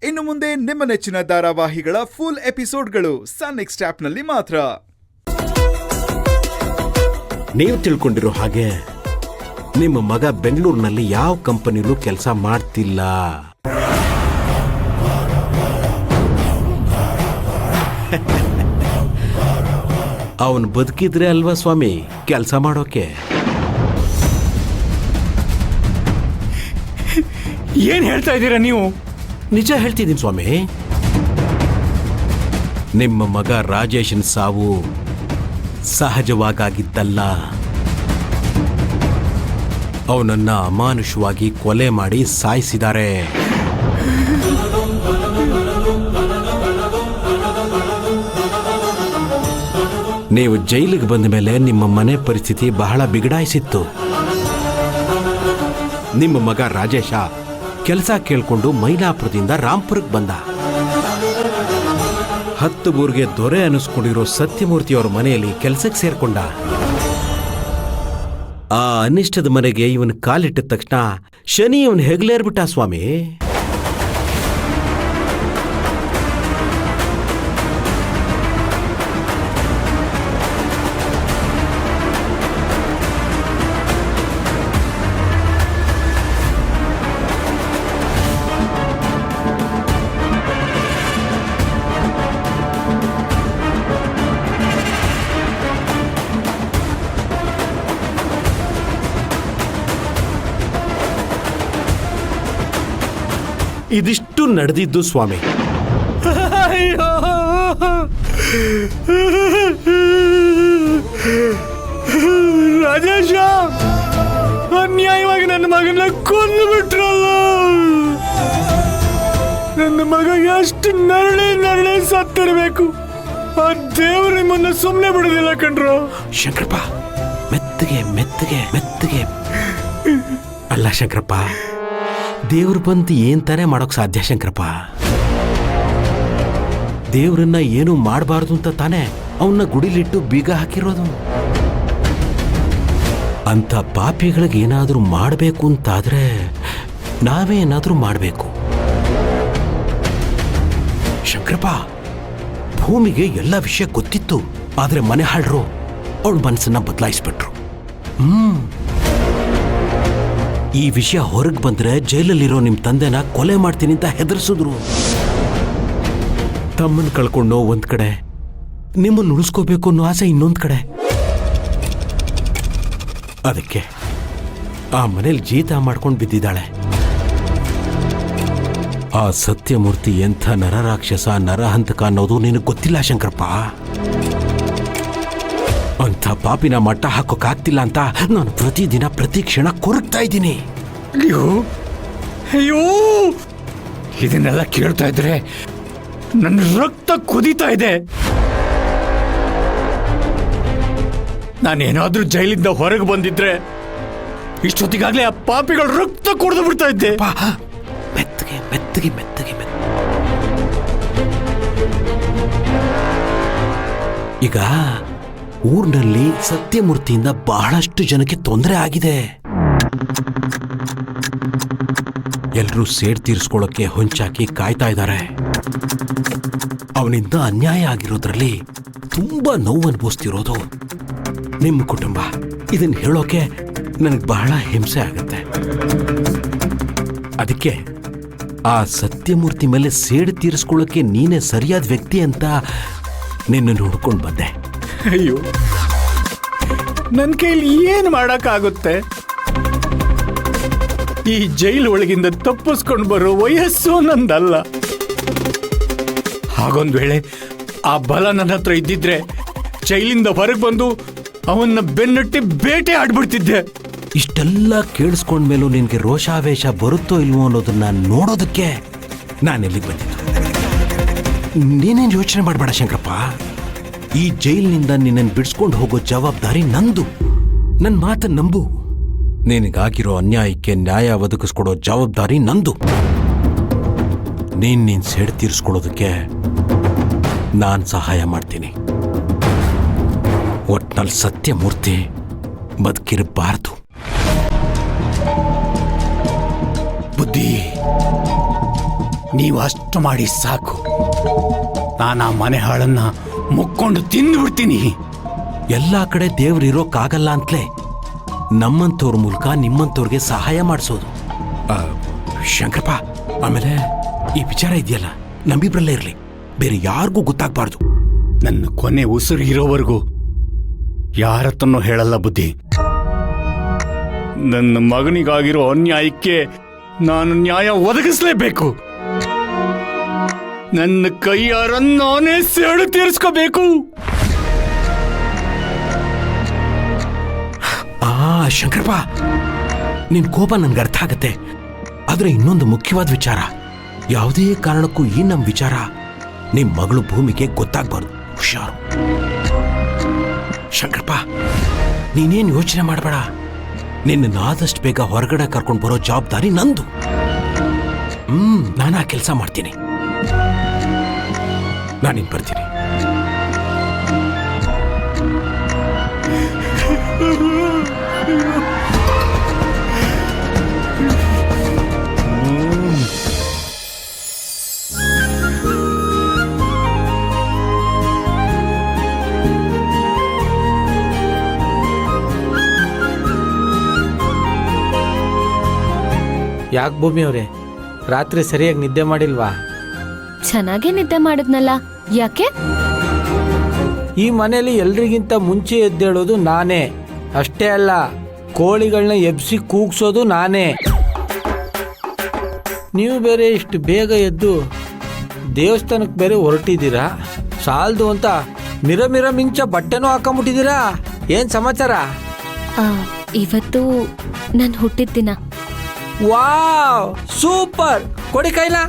ಇನ್ನು ಮುಂದೆ ನಿಮ್ಮ ನೆಚ್ಚಿನ ಧಾರಾವಾಹಿಗಳ ಫುಲ್ ಎಪಿಸೋಡ್ಗಳು ಸನ್ ನೆಕ್ಸ್ಟ್ ಆಪ್ನಲ್ಲಿ ಮಾತ್ರ. ನೀವು ತಿಳ್ಕೊಂಡಿರೋ ಹಾಗೆ ನಿಮ್ಮ ಮಗ ಬೆಂಗಳೂರಿನಲ್ಲಿ ಯಾವ ಕಂಪನಿಲೂ ಕೆಲಸ ಮಾಡ್ತಿಲ್ಲ. ಅವನು ಬದುಕಿದ್ರೆ ಅಲ್ವಾ ಸ್ವಾಮಿ ಕೆಲಸ ಮಾಡೋಕೆ. ಏನ್ ಹೇಳ್ತಾ ಇದ್ದೀರಾ ನೀವು? ನಿಜ ಹೇಳ್ತಿದ್ದೀನಿ ಸ್ವಾಮಿ. ನಿಮ್ಮ ಮಗ ರಾಜೇಶನ್ ಸಾವು ಸಹಜವಾಗಿದ್ದಲ್ಲ. ಅವನನ್ನ ಅಮಾನುಷವಾಗಿ ಕೊಲೆ ಮಾಡಿ ಸಾಯಿಸಿದ್ದಾರೆ. ನೀವು ಜೈಲಿಗೆ ಬಂದ ಮೇಲೆ ನಿಮ್ಮ ಮನೆ ಪರಿಸ್ಥಿತಿ ಬಹಳ ಬಿಗಡಾಯಿಸಿತ್ತು. ನಿಮ್ಮ ಮಗ ರಾಜೇಶ ಕೆಲಸ ಕೇಳ್ಕೊಂಡು ಮೈಲಾಪುರದಿಂದ ರಾಂಪುರಕ್ಕೆ ಬಂದ. 10 ಊರಿಗೆ ದೊರೆ ಅನ್ನಿಸ್ಕೊಂಡಿರೋ ಸತ್ಯಮೂರ್ತಿಯವರ ಮನೆಯಲ್ಲಿ ಕೆಲಸಕ್ಕೆ ಸೇರ್ಕೊಂಡ. ಆ ಅನಿಷ್ಟದ ಮನೆಗೆ ಇವನ್ ಕಾಲಿಟ್ಟ ತಕ್ಷಣ ಶನಿ ಇವನ್ ಹೆಗಲೇರ್ಬಿಟ್ಟ ಸ್ವಾಮಿ. ಇದಿಷ್ಟು ನಡೆದಿದ್ದು ಸ್ವಾಮಿ. ರಾಜೇಶ ಅನ್ಯಾಯವಾಗಿ ನನ್ನ ಮಗನ ಕೊಂದು ಬಿಟ್ರಲ್ಲ. ನನ್ನ ಮಗ ಎಷ್ಟು ನರಳೆ ಸತ್ತಿರಬೇಕು. ಆ ದೇವರು ನಿಮ್ಮನ್ನ ಸುಮ್ಮನೆ ಬಿಡೋದಿಲ್ಲ ಕಣ್ರು. ಶಂಕರಪ್ಪ ಮೆತ್ತಗೆ ಮೆತ್ತಗೆ ಮೆತ್ತಗೆ. ಅಲ್ಲ ಶಂಕರಪ್ಪ, ದೇವ್ರ ಬಂತು ಏನ್ ತಾನೇ ಮಾಡೋಕ್ ಸಾಧ್ಯ ಶಂಕರಪ್ಪ? ದೇವ್ರನ್ನ ಏನು ಮಾಡಬಾರ್ದು ಅಂತ ತಾನೇ ಅವನ್ನ ಗುಡಿಲಿಟ್ಟು ಬೀಗ ಹಾಕಿರೋದು. ಅಂತ ಪಾಪಿಗಳಿಗೆ ಏನಾದ್ರೂ ಮಾಡಬೇಕು ಅಂತಾದ್ರೆ ನಾವೇ ಏನಾದ್ರೂ ಮಾಡಬೇಕು. ಶಂಕರಪ್ಪ, ಭೂಮಿಗೆ ಎಲ್ಲ ವಿಷಯ ಗೊತ್ತಿತ್ತು, ಆದ್ರೆ ಮನೆ ಹಾಳ್ರು ಅವಳ ಮನಸ್ಸನ್ನ ಬದಲಾಯಿಸ್ಬಿಟ್ರು. ಈ ವಿಷಯ ಹೊರಗೆ ಬಂದ್ರೆ ಜೈಲಲ್ಲಿರೋ ನಿಮ್ ತಂದೆನ ಕೊಲೆ ಮಾಡ್ತೀನಿ ಅಂತ ಹೆದರ್ಸಿದ್ರು. ತಮ್ಮನ್ ಕಳ್ಕೊಂಡು ಒಂದ್ ಕಡೆ, ನಿಮ್ಮನ್ನು ಉಳಿಸ್ಕೋಬೇಕು ಅನ್ನೋ ಆಸೆ ಇನ್ನೊಂದ್ ಕಡೆ. ಅದಕ್ಕೆ ಆ ಮನೇಲಿ ಜೀತ ಮಾಡ್ಕೊಂಡು ಬಿದ್ದಿದ್ದಾಳೆ. ಆ ಸತ್ಯಮೂರ್ತಿ ಎಂಥ ನರರಾಕ್ಷಸ ನರಹಂತಕ ಅನ್ನೋದು ನಿನಗೆ ಗೊತ್ತಿಲ್ಲ ಶಂಕರಪ್ಪ. ಅಂಥ ಪಾಪಿನ ಮಟ್ಟ ಹಾಕೋಕ್ಕಾಗ್ತಿಲ್ಲ ಅಂತ ನಾನು ಪ್ರತಿದಿನ ಪ್ರತಿ ಕ್ಷಣ ಕೊರಗ್ತಾ ಇದ್ದೀನಿ. ಅಯ್ಯೋ, ಇದನ್ನೆಲ್ಲ ಕೇಳ್ತಾ ಇದ್ರೆ ನನ್ನ ರಕ್ತ ಕುದೀತಾ ಇದೆ. ನಾನೇನಾದ್ರೂ ಜೈಲಿಂದ ಹೊರಗೆ ಬಂದಿದ್ರೆ ಇಷ್ಟೊತ್ತಿಗಾಗ್ಲೇ ಆ ಪಾಪಿಗಳ ರಕ್ತ ಕುಡಿದು ಬಿಡ್ತಾ ಇದ್ದೆ. ಮೆತ್ತಗೆ ಮೆತ್ತಗೆ ಮೆತ್ತಗೆ ಮೆತ್ತಗೆ. ಈಗ ಊರಿನಲ್ಲಿ ಸತ್ಯಮೂರ್ತಿಯಿಂದ ಬಹಳಷ್ಟು ಜನಕ್ಕೆ ತೊಂದರೆ ಆಗಿದೆ. ಎಲ್ಲರೂ ಸೇಡ್ ತೀರಿಸ್ಕೊಳ್ಳೋಕೆ ಹೊಂಚಾಕಿ ಕಾಯ್ತಾ ಇದ್ದಾರೆ. ಅವನಿಂದ ಅನ್ಯಾಯ ಆಗಿರೋದ್ರಲ್ಲಿ ತುಂಬಾ ನೋವು ಅನುಭವಿಸ್ತಿರೋದು ನಿಮ್ಮ ಕುಟುಂಬ. ಇದನ್ನ ಹೇಳೋಕೆ ನನಗೆ ಬಹಳ ಹಿಂಸೆ ಆಗುತ್ತೆ. ಅದಕ್ಕೆ ಆ ಸತ್ಯಮೂರ್ತಿ ಮೇಲೆ ಸೇಡು ತೀರಿಸ್ಕೊಳ್ಳೋಕೆ ನೀನೇ ಸರಿಯಾದ ವ್ಯಕ್ತಿ ಅಂತ ನಿನ್ನ ಹುಡ್ಕೊಂಡು ಬಂದೆ. ಅಯ್ಯೋ, ನನ್ನ ಕೈಲಿ ಏನು ಮಾಡಕ್ಕಾಗುತ್ತೆ? ಈ ಜೈಲು ಒಳಗಿಂದ ತಪ್ಪಿಸ್ಕೊಂಡು ಬರೋ ವಯಸ್ಸು ನಂದಲ್ಲ. ಹಾಗೊಂದ್ ವೇಳೆ ಆ ಬಲ ನನ್ನ ಹತ್ರ ಇದ್ದಿದ್ರೆ ಜೈಲಿಂದ ಹೊರಗೆ ಬಂದು ಅವನ್ನ ಬೆನ್ನಟ್ಟಿ ಬೇಟೆ ಆಡ್ಬಿಡ್ತಿದ್ದೆ. ಇಷ್ಟೆಲ್ಲ ಕೇಳಿಸ್ಕೊಂಡ್ಮೇಲೂ ನಿನ್ಗೆ ರೋಷಾವೇಶ ಬರುತ್ತೋ ಇಲ್ವೋ ಅನ್ನೋದನ್ನ ನೋಡೋದಕ್ಕೆ ನಾನೆಲ್ಲಿಗೆ ಬಂದಿದ್ದು. ನೀನೇನು ಯೋಚನೆ ಮಾಡಬೇಡ ಶಂಕರಪ್ಪ. ಈ ಜೈಲಿನಿಂದ ನಿನ್ನನ್ನು ಬಿಡಿಸ್ಕೊಂಡು ಹೋಗೋ ಜವಾಬ್ದಾರಿ ನಂದು. ನನ್ನ ಮಾತನ್ನು ನಂಬು. ನಿನಗಾಗಿರೋ ಅನ್ಯಾಯಕ್ಕೆ ನ್ಯಾಯ ಒದಗಿಸ್ಕೊಡೋ ಜವಾಬ್ದಾರಿ ನಂದು. ನೀನ್ ಸೇಡು ತೀರಿಸ್ಕೊಳ್ಳೋದಕ್ಕೆ ನಾನು ಸಹಾಯ ಮಾಡ್ತೀನಿ. ಒಟ್ನಲ್ಲಿ ಸತ್ಯಮೂರ್ತಿ ಬದುಕಿರಬಾರ್ದು. ಬುದ್ಧಿ, ನೀವು ಅಷ್ಟು ಮಾಡಿ ಸಾಕು. ನಾನು ಆ ಮನೆ ಹಾಳನ್ನ ಮುಕ್ಕೊಂಡು ತಿಂದ್ಬಿಡ್ತೀನಿ. ಎಲ್ಲ ಕಡೆ ದೇವ್ರಿರೋಕ್ಕಾಗಲ್ಲ ಅಂತಲೇ ನಮ್ಮಂಥವ್ರ ಮೂಲಕ ನಿಮ್ಮಂಥವ್ರಿಗೆ ಸಹಾಯ ಮಾಡಿಸೋದು. ಶಂಕರಪ್ಪ, ಆಮೇಲೆ ಈ ವಿಚಾರ ಇದೆಯಲ್ಲ, ನಮ್ಮಿಬ್ರಲ್ಲೇ ಇರಲಿ, ಬೇರೆ ಯಾರಿಗೂ ಗೊತ್ತಾಗಬಾರ್ದು. ನನ್ನ ಕೊನೆ ಉಸಿರು ಇರೋವರೆಗೂ ಯಾರತ್ತನ್ನೂ ಹೇಳಲ್ಲ ಬುದ್ಧಿ. ನನ್ನ ಮಗನಿಗಾಗಿರೋ ಅನ್ಯಾಯಕ್ಕೆ ನಾನು ನ್ಯಾಯ ಒದಗಿಸ್ಲೇಬೇಕು. ನನ್ನ ಕೈಯಾರ ನಾನೇ ಸೇಡು ತೀರಿಸ್ಕೋಬೇಕು. ಶಂಕರಪ್ಪ, ನಿನ್ ಕೋಪ ನನ್ಗೆ ಅರ್ಥ ಆಗತ್ತೆ. ಆದ್ರೆ ಇನ್ನೊಂದು ಮುಖ್ಯವಾದ ವಿಚಾರ, ಯಾವುದೇ ಕಾರಣಕ್ಕೂ ಈ ನಮ್ಮ ವಿಚಾರ ನಿಮ್ ಮಗಳು ಭೂಮಿಗೆ ಗೊತ್ತಾಗ್ಬಾರ್ದು. ಹುಷಾರು. ಶಂಕರಪ್ಪ, ನೀನೇನ್ ಯೋಚನೆ ಮಾಡಬೇಡ. ನಿನ್ನ ಆದಷ್ಟು ಬೇಗ ಹೊರಗಡೆ ಕರ್ಕೊಂಡು ಬರೋ ಜವಾಬ್ದಾರಿ ನಂದು. ನಾನು ಆ ಕೆಲಸ ಮಾಡ್ತೀನಿ. ನಾನಿನ್ ಬರ್ತೀನಿ. ಯಾಕೆ ಭೂಮಿ ಅವರೇ, ರಾತ್ರಿ ಸರಿಯಾಗಿ ನಿದ್ದೆ ಮಾಡಿಲ್ವಾ? ಚೆನ್ನಾಗೇ ನಿದ್ದೆ ಮಾಡಿದ್ನಲ್ಲ, ಯಾಕೆ? ಈ ಮನೆಯಲ್ಲಿ ಎಲ್ರಿಗಿಂತ ಮುಂಚೆ ಎದ್ದೇಳೋದು ನಾನೇ. ಅಷ್ಟೇ ಅಲ್ಲ, ಕೋಳಿಗಳನ್ನ ಎಬ್ಸಿ ಕೂಗ್ಸೋದು ನಾನೇ. ನೀವು ಬೇರೆ ಇಷ್ಟು ಬೇಗ ಎದ್ದು ದೇವಸ್ಥಾನಕ್ಕೆ ಬೇರೆ ಹೊರಟಿದ್ದೀರಾ. ಸಾಲದು ಅಂತ ಮಿರ ಮಿಂಚ ಬಟ್ಟೆನೂ ಹಾಕೊಂಬಿಟ್ಟಿದ್ದೀರಾ. ಏನ್ ಸಮಾಚಾರ? ಇವತ್ತು ನನ್ ಹುಟ್ಟಿದ ದಿನ. Wow, super. ಕೊಡಿ ಕೈಲಾ.